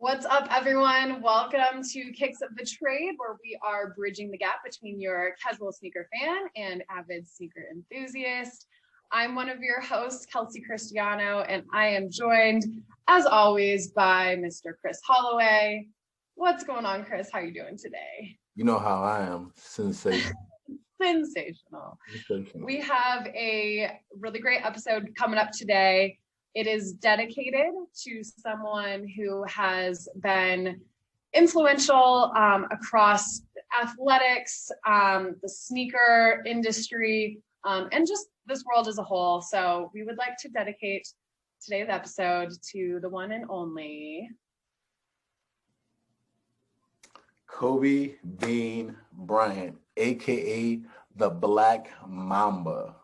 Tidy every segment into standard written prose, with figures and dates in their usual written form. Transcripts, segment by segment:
What's up, everyone? Welcome to Kicks of the Trade, where we are bridging the gap between your casual sneaker fan and avid sneaker enthusiast. I'm one of your hosts, Kelsey Cristiano, and I am joined, as always, by Mr. Chris Holloway. What's going on, Chris? How are you doing today? You know how I am. Sensational. Sensational. We have a really great episode coming up today. It is dedicated to someone who has been influential across athletics, the sneaker industry, and just this world as a whole. So we would like to dedicate today's episode to the one and only Kobe Bean Bryant, aka the Black Mamba.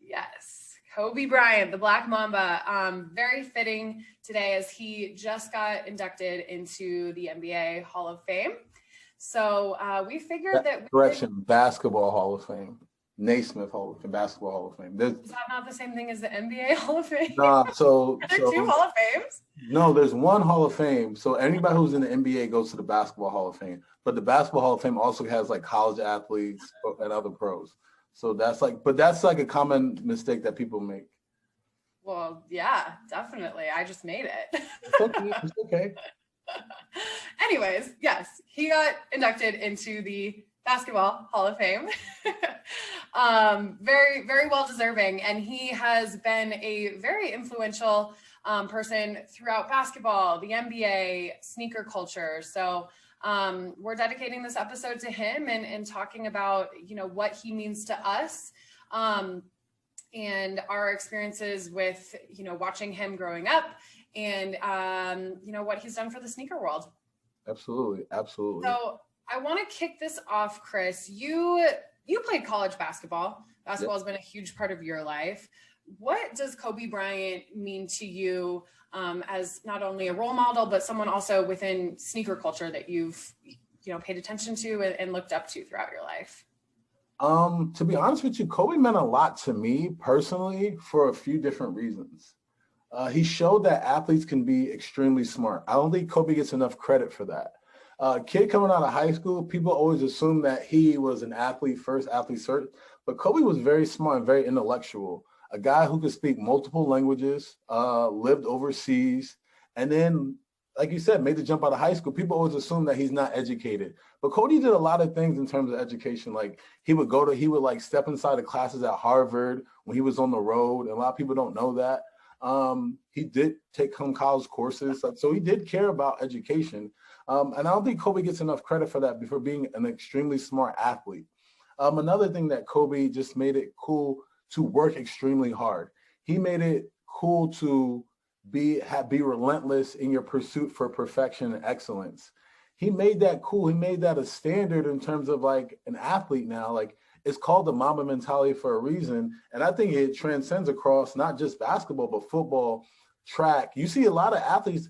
Yes, Kobe Bryant, the Black Mamba. Very fitting today as he just got inducted into the NBA Hall of Fame. So we figured that Basketball Hall of Fame. Naismith Hall of Fame, Basketball Hall of Fame. Is that not the same thing as the NBA Hall of Fame? Nah, Are there two Hall of Fames? No, there's one Hall of Fame. So anybody who's in the NBA goes to the Basketball Hall of Fame. But the Basketball Hall of Fame also has like college athletes and other pros. So that's like a common mistake that people make. Well, yeah, definitely. I just made it. It's okay. Anyways, yes, he got inducted into the Basketball Hall of Fame. Very, very well deserving. And he has been a very influential person throughout basketball, the NBA, sneaker culture. So we're dedicating this episode to him and talking about, what he means to us and our experiences with, watching him growing up and, what he's done for the sneaker world. Absolutely. So I want to kick this off, Chris. You played college basketball. Basketball has been a huge part of your life. What does Kobe Bryant mean to you as not only a role model, but someone also within sneaker culture that you've, paid attention to and looked up to throughout your life? To be honest with you, Kobe meant a lot to me personally for a few different reasons. He showed that athletes can be extremely smart. I don't think Kobe gets enough credit for that. Kid coming out of high school, people always assume that he was an athlete first, but Kobe was very smart and very intellectual. A guy who could speak multiple languages, lived overseas, and then, like you said, made the jump out of high school. People always assume that he's not educated, but Kobe did a lot of things in terms of education. Like he would step inside the classes at Harvard when he was on the road, and a lot of people don't know that. He did take some college courses, so he did care about education. And I don't think Kobe gets enough credit for that before being an extremely smart athlete. Another thing that Kobe just made it cool to work extremely hard. He made it cool to be relentless in your pursuit for perfection and excellence. He made that cool. He made that a standard in terms of like an athlete now. Like it's called the Mamba mentality for a reason. And I think it transcends across not just basketball, but football, track. You see a lot of athletes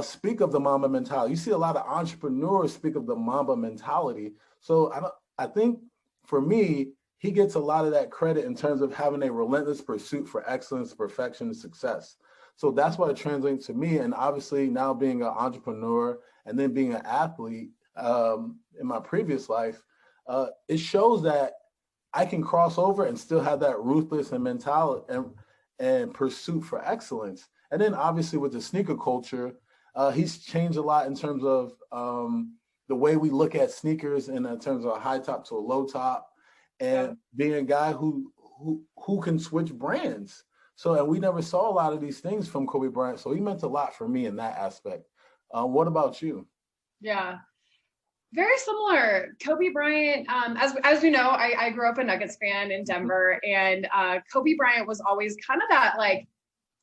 speak of the Mamba mentality. You see a lot of entrepreneurs speak of the Mamba mentality. So I think for me, he gets a lot of that credit in terms of having a relentless pursuit for excellence, perfection, and success. So that's what it translates to me. And obviously now being an entrepreneur and then being an athlete in my previous life, it shows that I can cross over and still have that ruthless and mentality and pursuit for excellence. And then obviously with the sneaker culture, he's changed a lot in terms of the way we look at sneakers in terms of a high top to a low top, and being a guy who can switch brands. So, and we never saw a lot of these things from Kobe Bryant. So he meant a lot for me in that aspect. What about you? Yeah, very similar. Kobe Bryant, as you know, I grew up a Nuggets fan in Denver, and Kobe Bryant was always kind of that like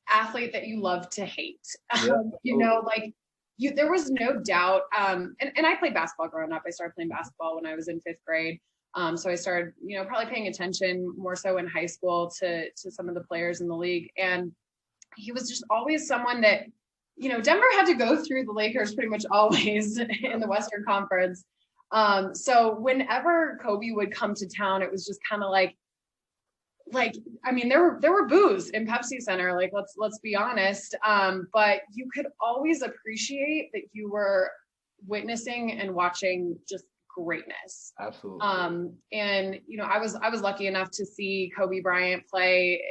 athlete that you love to hate. There was no doubt. And I played basketball growing up. I started playing basketball when I was in 5th grade. So I started, probably paying attention more so in high school to some of the players in the league. And he was just always someone that, Denver had to go through the Lakers pretty much always in the Western Conference. So whenever Kobe would come to town, it was just kind of like, like, I mean, there were boos in Pepsi Center, like, let's be honest. But you could always appreciate that you were witnessing and watching just greatness. Absolutely. And I was lucky enough to see Kobe Bryant play,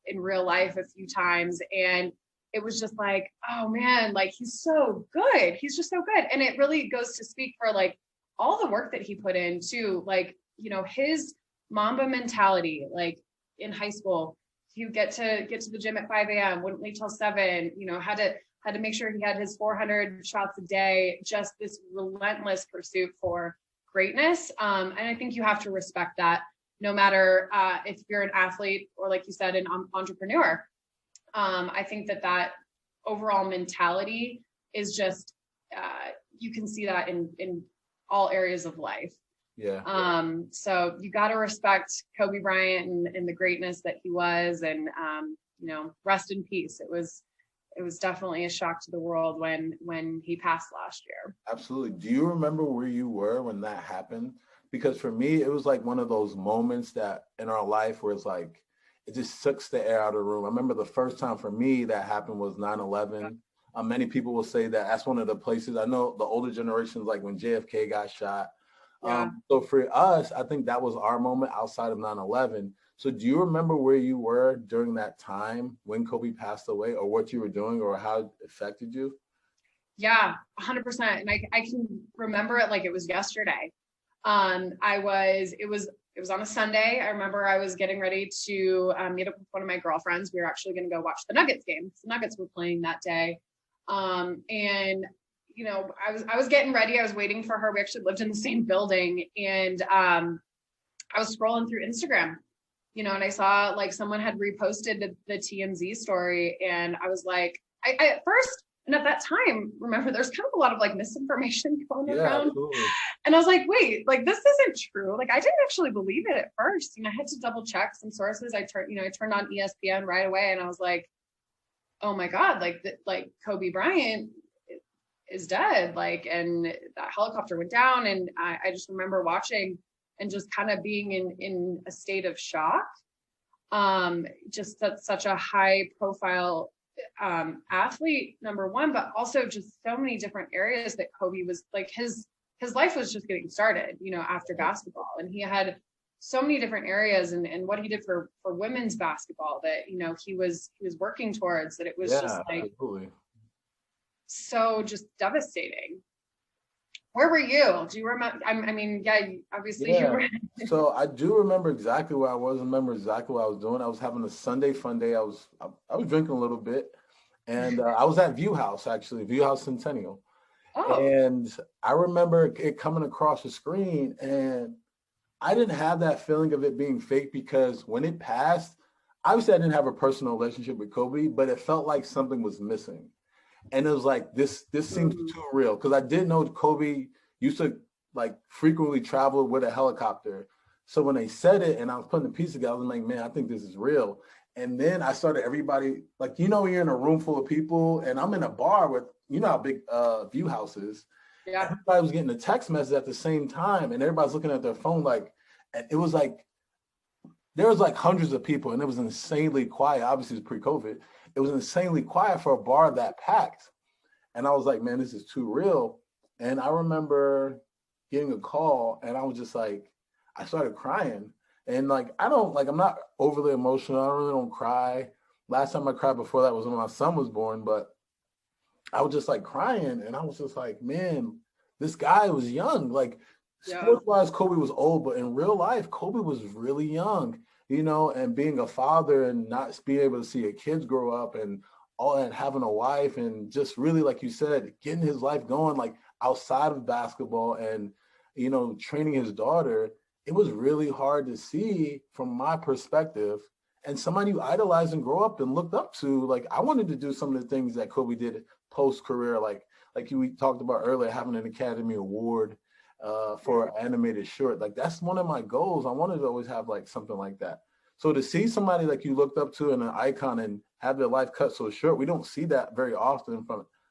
in real life a few times, and it was just like, oh man, like, he's so good. He's just so good. And it really goes to speak for like all the work that he put in too, like, his Mamba mentality, like in high school, he would get to the gym at 5 a.m., wouldn't leave till 7, had to make sure he had his 400 shots a day, just this relentless pursuit for greatness. And I think you have to respect that no matter if you're an athlete or, like you said, an entrepreneur. I think that overall mentality is just, you can see that in all areas of life. Yeah. So you got to respect Kobe Bryant and the greatness that he was, and rest in peace. It was definitely a shock to the world when he passed last year. Absolutely. Do you remember where you were when that happened? Because for me, it was like one of those moments that in our life where it's like, it just sucks the air out of the room. I remember the first time for me that happened was 9/11. Many people will say that that's one of the places. I know the older generations, like when JFK got shot. Yeah. So for us, I think that was our moment outside of 9/11. So do you remember where you were during that time when Kobe passed away, or what you were doing, or how it affected you? Yeah, 100%. And I can remember it like it was yesterday. It was on a Sunday. I remember I was getting ready to meet up with one of my girlfriends. We were actually going to go watch the Nuggets game. The Nuggets were playing that day. And I was getting ready. I was waiting for her. We actually lived in the same building, and I was scrolling through Instagram, and I saw like someone had reposted the TMZ story, and I was like, I at first, and at that time, remember, there's kind of a lot of like misinformation going around. Absolutely. And I was like, wait, like, this isn't true. Like, I didn't actually believe it at first. I had to double check some sources. I turned on ESPN right away, and I was like, oh my God, like Kobe Bryant is dead. Like, and that helicopter went down, and I just remember watching and just kind of being in a state of shock. Just that's such a high profile athlete, number one, but also just so many different areas that Kobe was like, his life was just getting started, after basketball, and he had so many different areas, and what he did for women's basketball that, he was working towards, that it was just like, absolutely. So just devastating. Where were you? Do you remember? I mean, yeah, obviously you were. So I do remember exactly where I was. Remember exactly what I was doing. I was having a Sunday fun day. I was drinking a little bit, and I was at View House, actually, View House Centennial. Oh. And I remember it coming across the screen, and I didn't have that feeling of it being fake, because when it passed, obviously I didn't have a personal relationship with Kobe, but it felt like something was missing. And it was like, this seems too real, because I did know Kobe used to like frequently travel with a helicopter. So when they said it and I was putting the piece together, I was like, man, I think this is real. And then I started, everybody, like, you're in a room full of people, and I'm in a bar with, how big View House is. Yeah. Everybody was getting a text message at the same time, and everybody's looking at their phone, like, and it was like, there was like hundreds of people, and it was insanely quiet. Obviously, it's pre-COVID. It was insanely quiet for a bar that packed. And I was like, man, this is too real. And I remember getting a call, and I was just like, I started crying. And like, I'm not overly emotional. I really don't cry. Last time I cried before that was when my son was born, but I was just like crying. And I was just like, man, this guy was young. Like, sports-wise, Kobe was old, but in real life, Kobe was really young, and being a father and not being able to see your kids grow up and all that, having a wife, and just really, like you said, getting his life going, like outside of basketball, and, training his daughter. It was really hard to see from my perspective, and somebody you idolized and grow up and looked up to. Like, I wanted to do some of the things that Kobe did post-career, like we talked about earlier, having an Academy Award for an animated short. Like, that's one of my goals. I wanted to always have like something like that. So to see somebody like you looked up to and an icon and have their life cut so short, we don't see that very often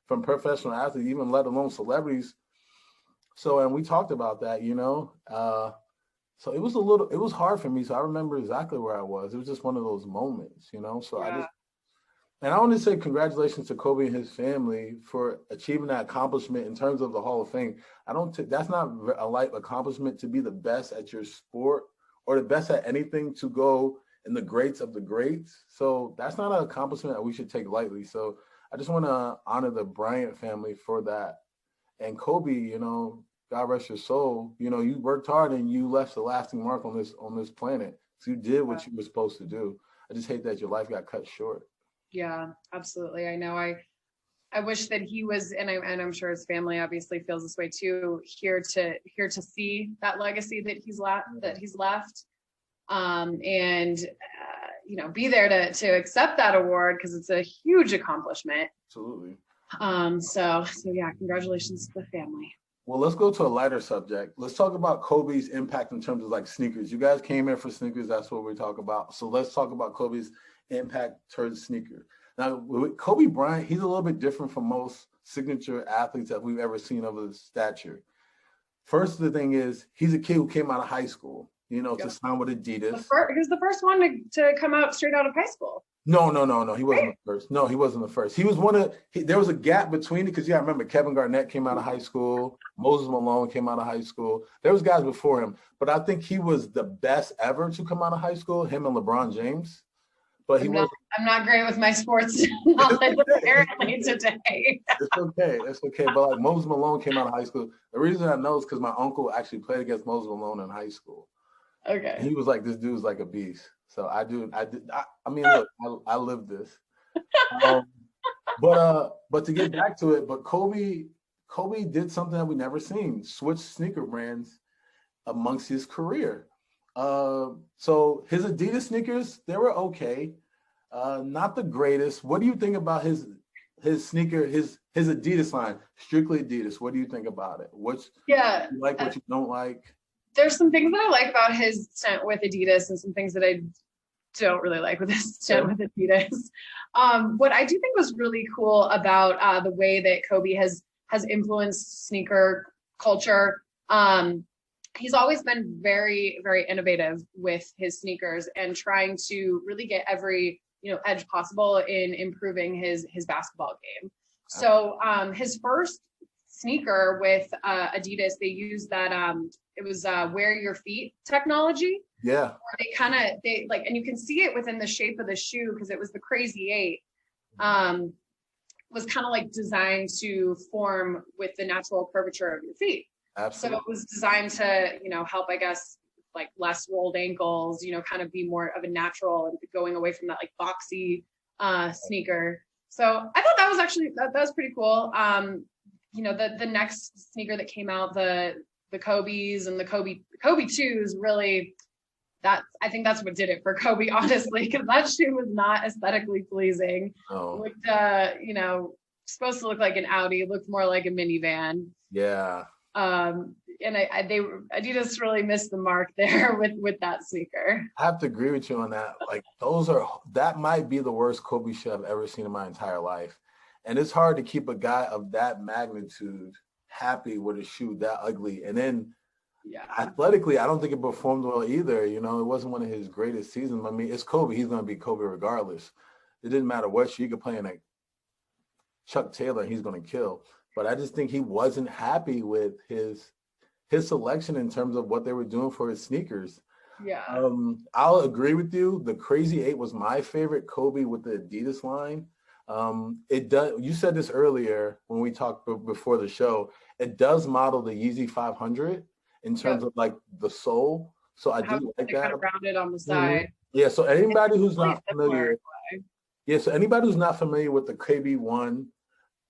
from professional athletes, even let alone celebrities. So, and we talked about that, So it was hard for me. So I remember exactly where I was. It was just one of those moments, you know? So Yeah. and I want to say congratulations to Kobe and his family for achieving that accomplishment in terms of the Hall of Fame. That's not a light accomplishment to be the best at your sport or the best at anything to go in the greats of the greats. So that's not an accomplishment that we should take lightly. So I just want to honor the Bryant family for that. And Kobe, you know, God rest your soul. You know, you worked hard and you left a lasting mark on this planet. So you did what you were supposed to do. I just hate that your life got cut short. Yeah, absolutely. I know. I wish that he was, and I'm sure his family obviously feels this way too, here to see that legacy that he's left, and you know, be there to accept that award because it's a huge accomplishment. Absolutely. So yeah, congratulations to the family. Well, let's go to a lighter subject. Let's talk about Kobe's impact in terms of like sneakers. You guys came here for sneakers. That's what we talk about. So let's talk about Kobe's impact towards sneakers. Now, with Kobe Bryant, he's a little bit different from most signature athletes that we've ever seen of his stature. First, the thing is, he's a kid who came out of high school, you know, to sign with Adidas. He was the first one to come out straight out of high school. No. He wasn't the first. No, he wasn't the first. He was there was a gap between it because you got to remember Kevin Garnett came out of high school. Moses Malone came out of high school. There was guys before him, but I think he was the best ever to come out of high school, him and LeBron James. But I'm not great with my sports knowledge apparently today. It's okay. But like Moses Malone came out of high school. The reason I know is because my uncle actually played against Moses Malone in high school. Okay. And he was like, this dude's like a beast. So I mean, look, I lived this. But to get back to it, but Kobe did something that we never seen, switch sneaker brands amongst his career. So his Adidas sneakers, they were okay. Not the greatest. What do you think about his sneaker, his Adidas line, strictly Adidas? What do you think about it? What you like, what you don't like? There's some things that I like about his stint with Adidas and some things that I don't really like with his stint with Adidas. What I do think was really cool about the way that Kobe has influenced sneaker culture. He's always been very, very innovative with his sneakers and trying to really get every, you know, edge possible in improving his basketball game. So his first sneaker with Adidas, they used that it was wear your feet technology. Yeah. They and you can see it within the shape of the shoe because it was the Crazy 8. Was kind of like designed to form with the natural curvature of your feet. Absolutely. So it was designed to, you know, help, I guess, like less rolled ankles, you know, kind of be more of a natural and going away from that like boxy sneaker. So I thought that was actually, that was pretty cool. You know, the next sneaker that came out, the Kobe's and the Kobe 2s really, I think that's what did it for Kobe, honestly, because that shoe was not aesthetically pleasing. Oh. Looked, you know, supposed to look like an Audi, looked more like a minivan. Yeah. And Adidas really missed the mark there with that sneaker. I have to agree with you on that. Like that might be the worst Kobe shoe I've ever seen in my entire life. And it's hard to keep a guy of that magnitude happy with a shoe that ugly. And then athletically, I don't think it performed well either. You know, it wasn't one of his greatest seasons. I mean, it's Kobe. He's going to be Kobe regardless. It didn't matter what shoe. You could play in a Chuck Taylor, he's going to kill. But I just think he wasn't happy with his selection in terms of what they were doing for his sneakers. Yeah. I'll agree with you. The Crazy 8 was my favorite Kobe with the Adidas line. It does. You said this earlier when we talked before the show. It does model the Yeezy 500 in terms of like the sole. So I do like that. Kind of rounded on the side. Yeah. So anybody who's not familiar. Yeah. So anybody who's not familiar with the KB1,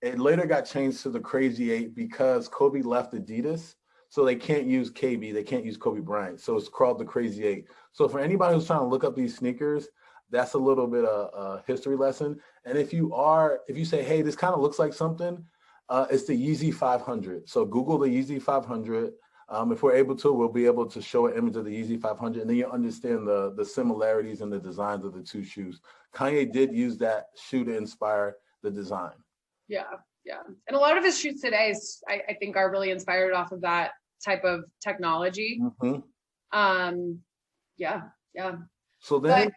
it later got changed to the Crazy 8 because Kobe left Adidas. So they can't use KB. They can't use Kobe Bryant. So it's called the Crazy 8. So for anybody who's trying to look up these sneakers, that's a little bit of a history lesson. And if you say, hey, this kind of looks like something, it's the Yeezy 500. So Google the Yeezy 500. If we're able to, we'll be able to show an image of the Yeezy 500, and then you understand the similarities and the designs of the two shoes. Kanye did use that shoe to inspire the design. Yeah. And a lot of his shoes today, I think, are really inspired off of that type of technology. Mm-hmm. Yeah. So then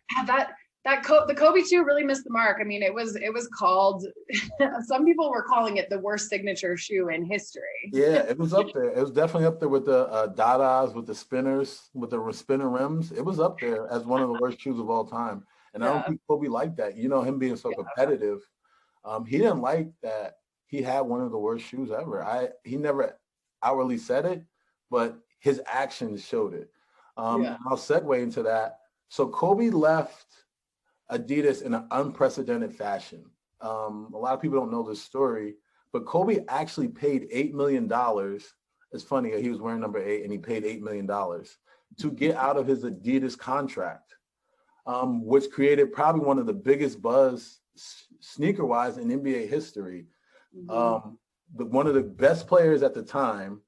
the Kobe 2 really missed the mark. I mean, it was called, some people were calling it the worst signature shoe in history. Yeah, it was up there. It was definitely up there with the Dadas, with the spinners, with the spinner rims. It was up there as one of the worst shoes of all time. And I don't think Kobe liked that. You know, him being so competitive. He didn't like that he had one of the worst shoes ever. He never outwardly said it, but his actions showed it. And I'll segue into that. So Kobe left Adidas in an unprecedented fashion. A lot of people don't know this story, but Kobe actually paid $8 million. It's funny, he was wearing number 8 and he paid $8 million to get out of his Adidas contract, which created probably one of the biggest buzz sneaker-wise in NBA history. One of the best players at the time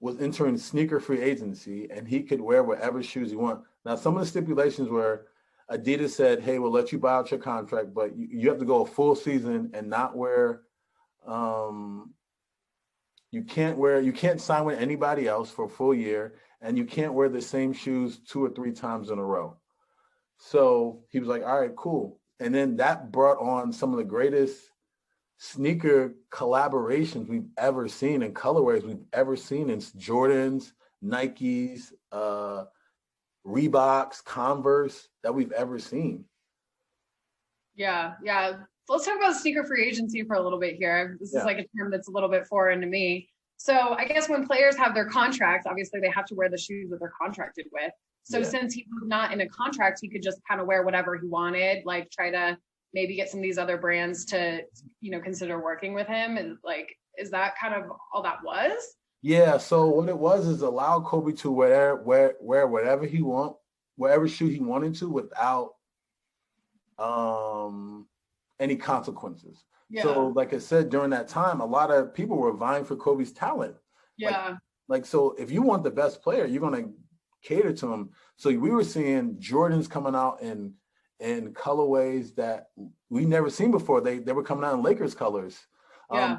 was entering sneaker free agency, and he could wear whatever shoes he want. Now, some of the stipulations were Adidas said, hey, we'll let you buy out your contract, but you have to go a full season and not wear, you can't sign with anybody else for a full year, and you can't wear the same shoes 2 or 3 times in a row. So he was like, all right, cool. And then that brought on some of the greatest sneaker collaborations we've ever seen and colorways we've ever seen in Jordans, Nikes, Reeboks, Converse that we've ever seen. Yeah. Let's talk about sneaker free agency for a little bit here. This is like a term that's a little bit foreign to me. So I guess when players have their contracts, obviously they have to wear the shoes that they're contracted with. So since he was not in a contract, he could just kind of wear whatever he wanted, like try to maybe get some of these other brands to, consider working with him. And like, is that kind of all that was? Yeah. So what it was is allow Kobe to wear whatever he whatever shoe he wanted to without any consequences. Yeah. So like I said, during that time, a lot of people were vying for Kobe's talent. Yeah. Like so if you want the best player, you're going to cater to him. So we were seeing Jordans coming out in colorways that we never seen before. They were coming out in Lakers colors.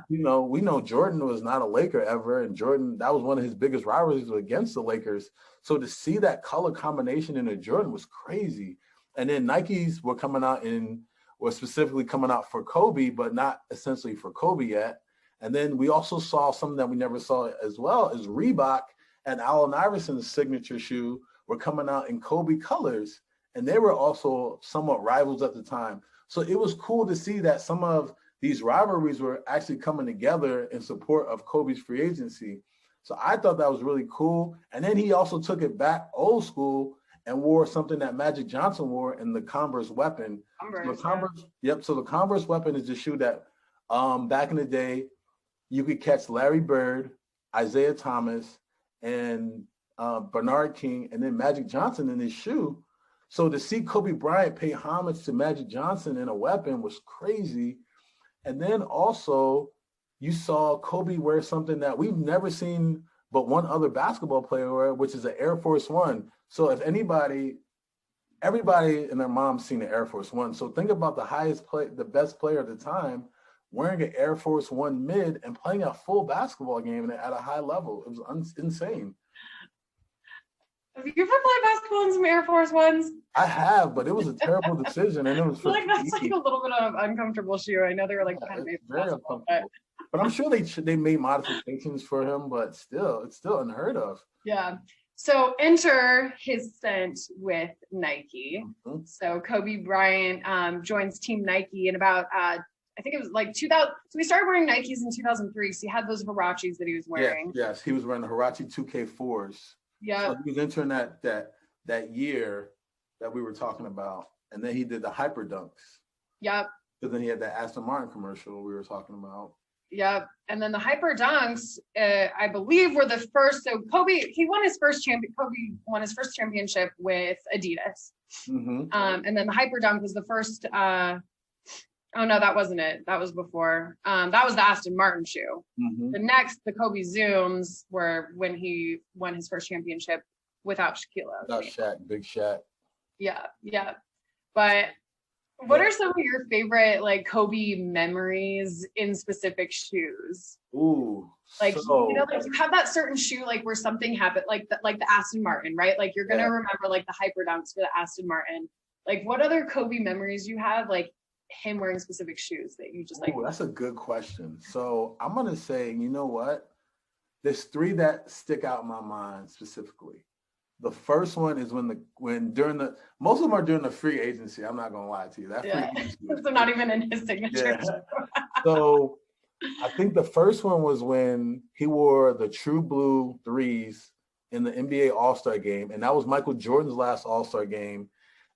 We know Jordan was not a Laker ever, and Jordan, that was one of his biggest rivalries against the Lakers. So to see that color combination in a Jordan was crazy. And then Nikes were specifically coming out for Kobe, but not essentially for Kobe yet. And then we also saw something that we never saw as well as Reebok and Allen Iverson's signature shoe were coming out in Kobe colors. And they were also somewhat rivals at the time. So it was cool to see that some of these rivalries were actually coming together in support of Kobe's free agency. So I thought that was really cool. And then he also took it back old school and wore something that Magic Johnson wore in the Converse Weapon. So the Converse Weapon is the shoe that back in the day, you could catch Larry Bird, Isaiah Thomas, and Bernard King, and then Magic Johnson in this shoe. So to see Kobe Bryant pay homage to Magic Johnson in a weapon was crazy. And then also you saw Kobe wear something that we've never seen but one other basketball player wear, which is an Air Force One. So if everybody and their mom's seen the Air Force One. So think about the best player at the time wearing an Air Force One mid and playing a full basketball game at a high level. It was insane. Have you ever played basketball in some Air Force Ones? I have, but it was a terrible decision, and it was. I feel like that's like a little bit of uncomfortable shoe. I know they were like kind of made very uncomfortable, but I'm sure they made modifications for him, but it's still unheard of. Yeah. So enter his stint with Nike. Mm-hmm. So Kobe Bryant joins Team Nike in about I think it was like 2000. So he started wearing Nikes in 2003. So he had those Huaraches that he was wearing. Yes, he was wearing the Huarache 2K4s. Yeah. So he was entering that year that we were talking about. And then he did the Hyper Dunks. Yep. Because then he had that Aston Martin commercial we were talking about. Yep. And then the Hyper Dunks, I believe, were the first. So Kobe won his first championship with Adidas. Mm-hmm. And then the Hyper Dunk was the first. Oh no, that wasn't it. That was before. That was the Aston Martin shoe. Mm-hmm. The Kobe Zooms were when he won his first championship without Shaquille O'Neal. Without Shaq, Big Shaq. Yeah. But What are some of your favorite like Kobe memories in specific shoes? Ooh, like like you have that certain shoe like where something happened, like the Aston Martin, right? Like you're gonna remember like the hyper dunks for the Aston Martin. Like what other Kobe memories you have, like him wearing specific shoes that you just like? Ooh, that's a good question. So I'm gonna say, you know what? There's three that stick out in my mind specifically. The first one is when during the most of them are during the free agency. I'm not gonna lie to you. That free agency. So not even in his signature. Yeah. So I think the first one was when he wore the true blue threes in the NBA All-Star game. And that was Michael Jordan's last All-Star game.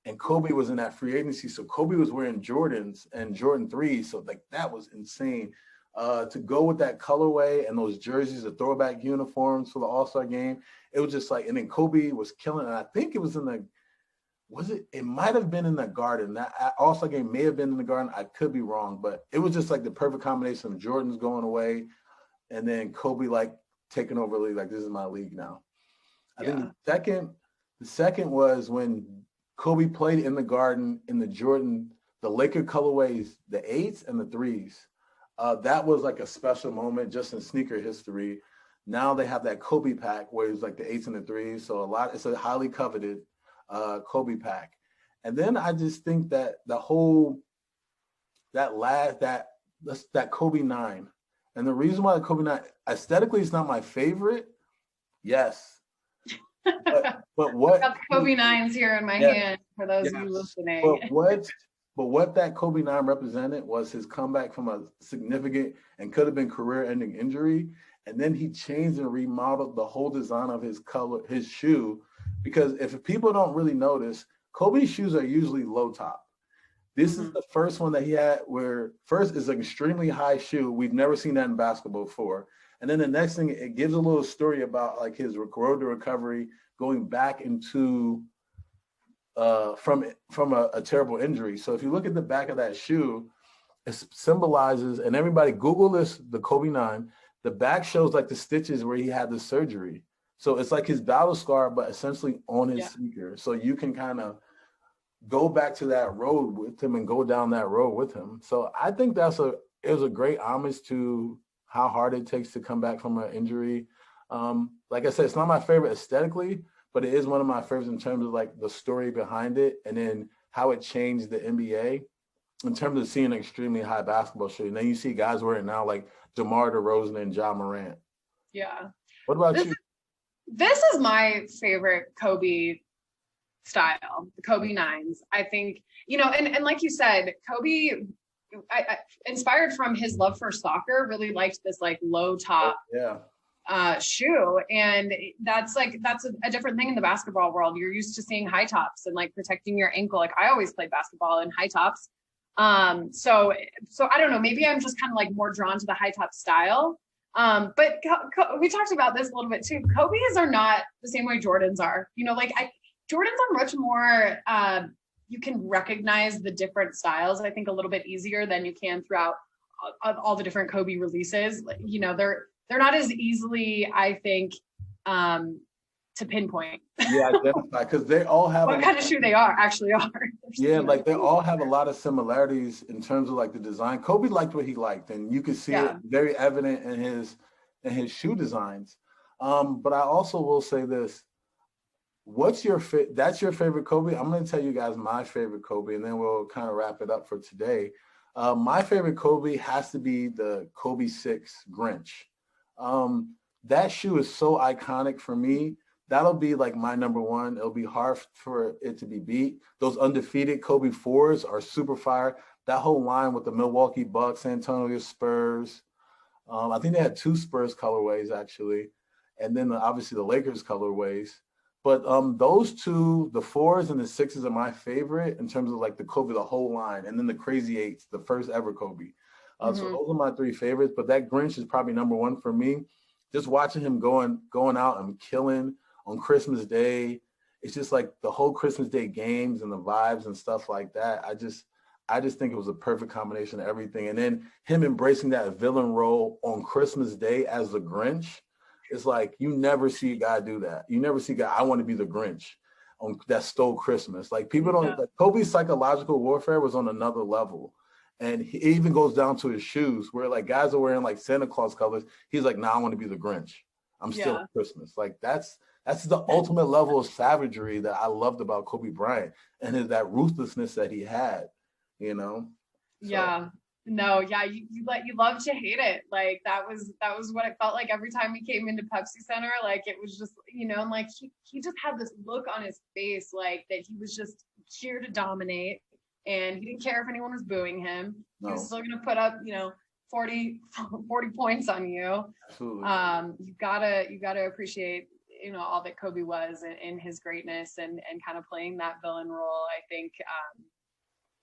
And Kobe was in that free agency. So Kobe was wearing Jordans and Jordan threes. So like that was insane. To go with that colorway and those jerseys, the throwback uniforms for the All-Star game, it was just like, and then Kobe was killing it. I think it was it might have been in the Garden. That All-Star game may have been in the Garden. I could be wrong, but it was just like the perfect combination of Jordan's going away and then Kobe like taking over the league, like this is my league now. I think the second was when Kobe played in the Garden in the Jordan, the Laker colorways, the 8s and the 3s. That was like a special moment just in sneaker history. Now they have that Kobe pack where it's like the 8s and the 3s. So it's a highly coveted Kobe pack. And then I just think that that Kobe 9. And the reason why the Kobe 9, aesthetically, it's not my favorite. Yes. But what I got the Kobe 9s here in my hand for those of you listening. But what that Kobe 9 represented was his comeback from a significant and could have been career-ending injury. And then he changed and remodeled the whole design of his shoe. Because if people don't really notice, Kobe's shoes are usually low top. This is the first one that he had where first is an extremely high shoe. We've never seen that in basketball before. And then the next thing, it gives a little story about like his road to recovery, going back into from a terrible injury. So if you look at the back of that shoe, it symbolizes, and everybody Google this, the Kobe 9, the back shows like the stitches where he had the surgery. So it's like his battle scar, but essentially on his sneaker. So you can kind of go back to that road with him and go down that road with him. So I think it was a great homage to how hard it takes to come back from an injury. Like I said, it's not my favorite aesthetically, but it is one of my favorites in terms of like the story behind it and then how it changed the NBA in terms of seeing an extremely high basketball shoe. And then you see guys wearing it now like DeMar DeRozan and Ja Morant. Yeah. What about you? This is my favorite Kobe style, the Kobe 9s. I think, and like you said, Kobe, I inspired from his love for soccer, really liked this like low top shoe. And that's a different thing in the basketball world. You're used to seeing high tops and like protecting your ankle. Like I always played basketball in high tops. So I don't know, maybe I'm just kind of like more drawn to the high top style. But we talked about this a little bit too. Kobe's are not the same way Jordans are, Jordans are much more, you can recognize the different styles, I think a little bit easier than you can throughout all the different Kobe releases. They're not as easily, I think, to pinpoint. Yeah, identify, because they all have what kind of shoe they actually are. Yeah, like they all have a lot of similarities in terms of like the design. Kobe liked what he liked, and you can see it very evident in his shoe designs. But I also will say this. That's your favorite Kobe? I'm going to tell you guys my favorite Kobe, and then we'll kind of wrap it up for today. My favorite Kobe has to be the Kobe 6 Grinch. That shoe is so iconic for me. That'll be like my number one. It'll be hard for it to be beat. Those undefeated Kobe 4s are super fire. That whole line with the Milwaukee Bucks, San Antonio Spurs. I think they had 2 Spurs colorways actually. And then obviously the Lakers colorways. But those 2, the 4s and the 6s are my favorite in terms of like the Kobe, the whole line. And then the Crazy 8s, the first ever Kobe. So those are my 3 favorites. But that Grinch is probably number one for me. Just watching him going out and killing on Christmas Day. It's just like the whole Christmas Day games and the vibes and stuff like that. I just think it was a perfect combination of everything. And then him embracing that villain role on Christmas Day as the Grinch. It's like you never see a guy do that. You never see a guy, I want to be the Grinch. that stole Christmas. Like people don't, like Kobe's psychological warfare was on another level. And he even goes down to his shoes where like guys are wearing like Santa Claus colors. He's like, nah, I want to be the Grinch. I'm still Christmas. Like that's the ultimate level of savagery that I loved about Kobe Bryant and that ruthlessness that he had, you know? So. Yeah. No, yeah, you love to hate it. Like that was what it felt like every time he came into Pepsi Center. Like it was just, and like he just had this look on his face, like that he was just here to dominate, and he didn't care if anyone was booing him. No. He was still gonna put up, 40 points on you. Absolutely. You gotta appreciate, all that Kobe was in his greatness and kind of playing that villain role. I think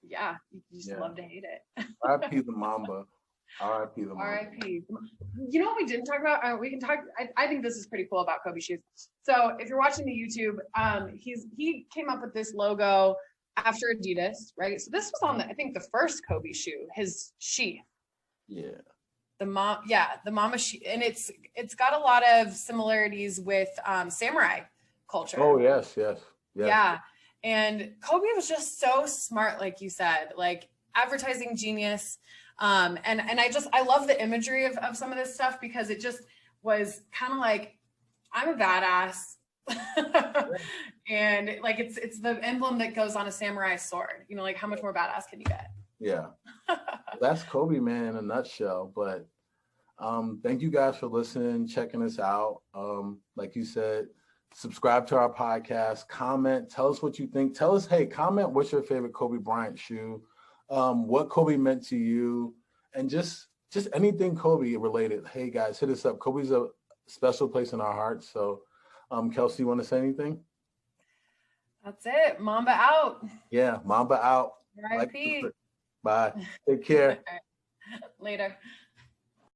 you just love to hate it. R.I.P. the Mamba. R.I.P. the Mamba. R.I.P. You know what we didn't talk about? We can talk. I think this is pretty cool about Kobe shoes. So if you're watching the YouTube, he came up with this logo after Adidas, right? So this was on I think the first Kobe shoe, his sheath. Yeah. The Mama sheath, and it's got a lot of similarities with samurai culture. Oh yes. Yeah. And Kobe was just so smart, like you said, like advertising genius. And I love the imagery of some of this stuff because it just was kind of like, I'm a badass. And like, it's the emblem that goes on a samurai sword, like how much more badass can you get? Yeah. That's Kobe, man, in a nutshell. But thank you guys for listening, checking us out. Like you said, subscribe to our podcast, comment, tell us what you think. Tell us, hey, comment what's your favorite Kobe Bryant shoe, what Kobe meant to you, and just anything Kobe related. Hey guys, hit us up. Kobe's a special place in our hearts. So Kels, you want to say anything? That's it. Mamba out. Yeah, Mamba out. R.I.P. Bye. Take care. Later.